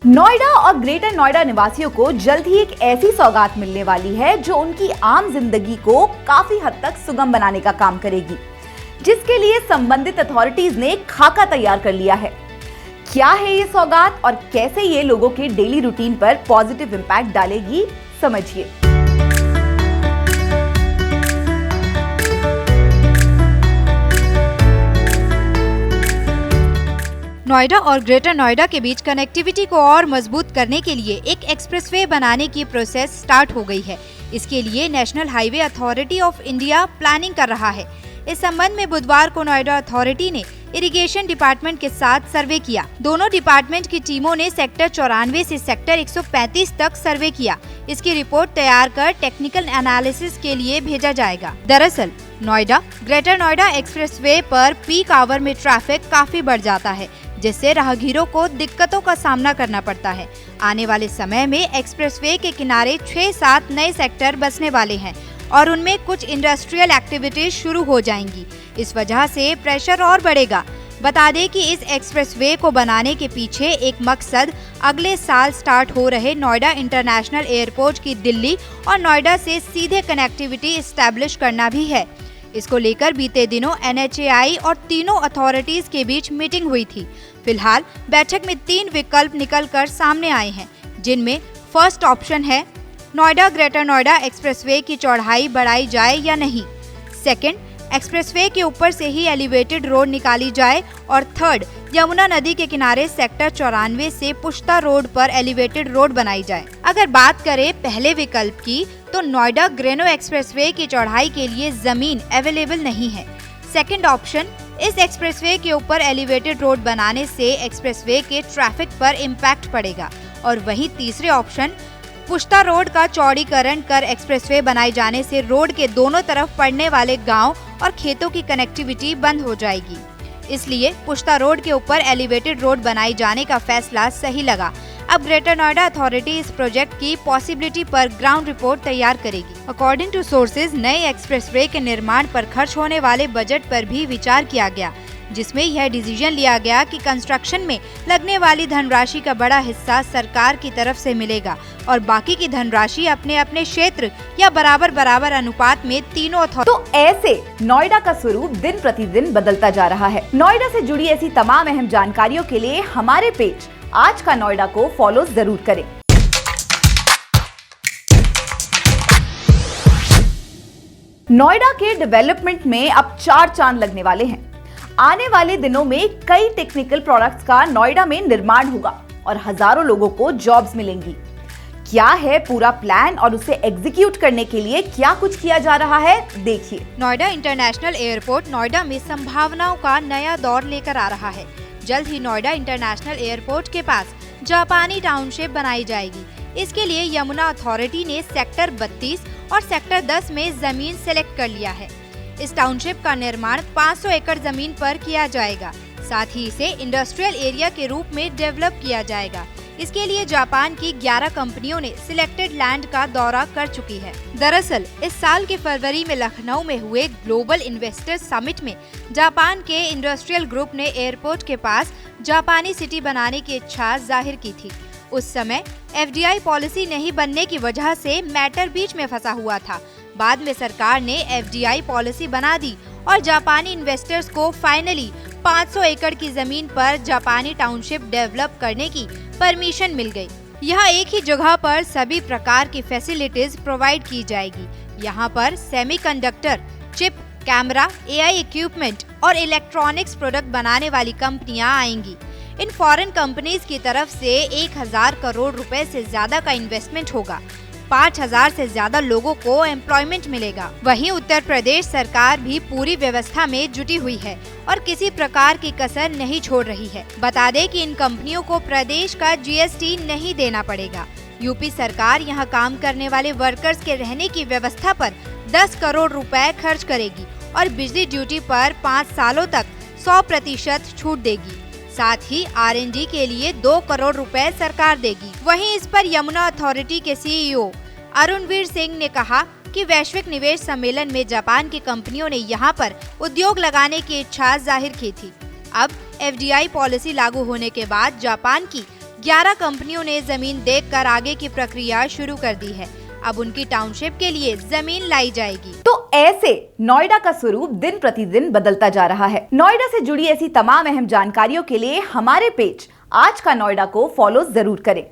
नोएडा और ग्रेटर नोएडा निवासियों को जल्द ही एक ऐसी सौगात मिलने वाली है जो उनकी आम जिंदगी को काफी हद तक सुगम बनाने का काम करेगी, जिसके लिए संबंधित अथॉरिटीज ने खाका तैयार कर लिया है। क्या है ये सौगात और कैसे ये लोगों के डेली रूटीन पर पॉजिटिव इम्पैक्ट डालेगी, समझिए। नोएडा और ग्रेटर नोएडा के बीच कनेक्टिविटी को और मजबूत करने के लिए एक एक्सप्रेसवे बनाने की प्रोसेस स्टार्ट हो गई है। इसके लिए national highway authority of India planning कर रहा है। इस संबंध में बुधवार को नोएडा अथॉरिटी ने इरिगेशन डिपार्टमेंट के साथ सर्वे किया। दोनों डिपार्टमेंट की टीमों ने सेक्टर 94 से सेक्टर 135 तक सर्वे किया। इसकी रिपोर्ट तैयार कर टेक्निकल एनालिसिस के लिए भेजा जाएगा। दरअसल नोएडा ग्रेटर नोएडा एक्सप्रेसवे पर पीक आवर में ट्रैफिक काफी बढ़ जाता है, जिससे राहगीरों को दिक्कतों का सामना करना पड़ता है। आने वाले समय में एक्सप्रेसवे के किनारे 6-7 नए सेक्टर बसने वाले हैं और उनमें कुछ इंडस्ट्रियल एक्टिविटीज शुरू हो जाएंगी। इस वजह से प्रेशर और बढ़ेगा। बता दें कि इस एक्सप्रेसवे को बनाने के पीछे एक मकसद अगले साल स्टार्ट हो रहे नोएडा इंटरनेशनल एयरपोर्ट की दिल्ली और नोएडा से सीधे कनेक्टिविटी एस्टैब्लिश करना भी है। इसको लेकर बीते दिनों NHAI और तीनों अथॉरिटीज के बीच मीटिंग हुई थी। फिलहाल बैठक में 3 विकल्प निकलकर सामने आए हैं, जिनमें फर्स्ट ऑप्शन है नोएडा ग्रेटर नोएडा एक्सप्रेसवे की चौड़ाई बढ़ाई जाए या नहीं। सेकंड, एक्सप्रेसवे के ऊपर से ही एलिवेटेड रोड निकाली जाए। और थर्ड, यमुना नदी के किनारे सेक्टर 94 से पुश्ता रोड पर एलिवेटेड रोड बनाई जाए। अगर बात करें पहले विकल्प की, तो नोएडा ग्रेनो एक्सप्रेसवे की चौड़ाई के लिए जमीन अवेलेबल नहीं है। सेकंड ऑप्शन, इस एक्सप्रेसवे के ऊपर एलिवेटेड रोड बनाने से एक्सप्रेसवे के ट्रैफिक पर इम्पैक्ट पड़ेगा। और वहीं तीसरे ऑप्शन, पुश्ता रोड का चौड़ीकरण कर एक्सप्रेसवे बनाए जाने से रोड के दोनों तरफ पड़ने वाले गांव और खेतों की कनेक्टिविटी बंद हो जाएगी। इसलिए पुश्ता रोड के ऊपर एलिवेटेड रोड बनाए जाने का फैसला सही लगा। अब ग्रेटर नोएडा अथॉरिटी इस प्रोजेक्ट की पॉसिबिलिटी पर ग्राउंड रिपोर्ट तैयार करेगी। अकॉर्डिंग टू सोर्सेज, नए एक्सप्रेसवे के निर्माण पर खर्च होने वाले बजट पर भी विचार किया गया, जिसमें यह डिसीजन लिया गया कि कंस्ट्रक्शन में लगने वाली धनराशि का बड़ा हिस्सा सरकार की तरफ से मिलेगा और बाकी की धनराशि अपने अपने क्षेत्र या बराबर अनुपात में तीनों तो ऐसे नोएडा का स्वरूप दिन प्रतिदिन बदलता जा रहा है। नोएडा से जुड़ी ऐसी तमाम अहम जानकारियों के लिए हमारे पेज आज का नोएडा को फॉलो जरूर करें। नोएडा के डेवलपमेंट में अब 4 चांद लगने वाले हैं। आने वाले दिनों में कई टेक्निकल प्रोडक्ट्स का नोएडा में निर्माण होगा और हजारों लोगों को जॉब्स मिलेंगी। क्या है पूरा प्लान और उसे एग्जीक्यूट करने के लिए क्या कुछ किया जा रहा है, देखिए। नोएडा इंटरनेशनल एयरपोर्ट नोएडा में संभावनाओं का नया दौर लेकर आ रहा है। जल्द ही नोएडा इंटरनेशनल एयरपोर्ट के पास जापानी टाउनशिप बनाई जाएगी। इसके लिए यमुना अथॉरिटी ने सेक्टर 32 और सेक्टर 10 में जमीन सेलेक्ट कर लिया है। इस टाउनशिप का निर्माण 500 एकड़ जमीन पर किया जाएगा। साथ ही इसे इंडस्ट्रियल एरिया के रूप में डेवलप किया जाएगा। इसके लिए जापान की 11 कंपनियों ने सिलेक्टेड लैंड का दौरा कर चुकी है। दरअसल इस साल के फरवरी में लखनऊ में हुए ग्लोबल इन्वेस्टर्स समिट में जापान के इंडस्ट्रियल ग्रुप ने एयरपोर्ट के पास जापानी सिटी बनाने की इच्छा जाहिर की थी। उस समय FDI पॉलिसी नहीं बनने की वजह से मैटर बीच में फंसा हुआ था। बाद में सरकार ने FDI पॉलिसी बना दी और जापानी इन्वेस्टर्स को फाइनली 500 एकड़ की जमीन पर जापानी टाउनशिप डेवलप करने की परमिशन मिल गई। यहाँ एक ही जगह पर सभी प्रकार की फैसिलिटीज प्रोवाइड की जाएगी। यहाँ पर semiconductor, chip, camera, AI equipment और इलेक्ट्रॉनिक्स प्रोडक्ट बनाने वाली कंपनियां आएंगी। इन फॉरेन कंपनीज की तरफ से 1000 करोड़ रुपए से ज्यादा का इन्वेस्टमेंट होगा। 5000 से ज्यादा लोगों को एम्प्लॉयमेंट मिलेगा। वहीं उत्तर प्रदेश सरकार भी पूरी व्यवस्था में जुटी हुई है और किसी प्रकार की कसर नहीं छोड़ रही है। बता दें कि इन कंपनियों को प्रदेश का GST नहीं देना पड़ेगा। यूपी सरकार यहां काम करने वाले वर्कर्स के रहने की व्यवस्था पर 10 करोड़ रुपए खर्च करेगी और बिजली ड्यूटी पर 5 सालों तक 100% छूट देगी। साथ ही R&D के लिए 2 करोड़ रुपए सरकार देगी। वहीं इस पर यमुना अथॉरिटी के CEO अरुणवीर सिंह ने कहा कि वैश्विक निवेश सम्मेलन में जापान की कंपनियों ने यहां पर उद्योग लगाने की इच्छा जाहिर की थी। अब FDI पॉलिसी लागू होने के बाद जापान की 11 कंपनियों ने जमीन देखकर आगे की प्रक्रिया शुरू कर दी है। अब उनकी टाउनशिप के लिए जमीन लाई जाएगी। तो ऐसे नोएडा का स्वरूप दिन प्रतिदिन बदलता जा रहा है। नोएडा से जुड़ी ऐसी तमाम अहम जानकारियों के लिए हमारे पेज आज का नोएडा को फॉलो जरूर करें।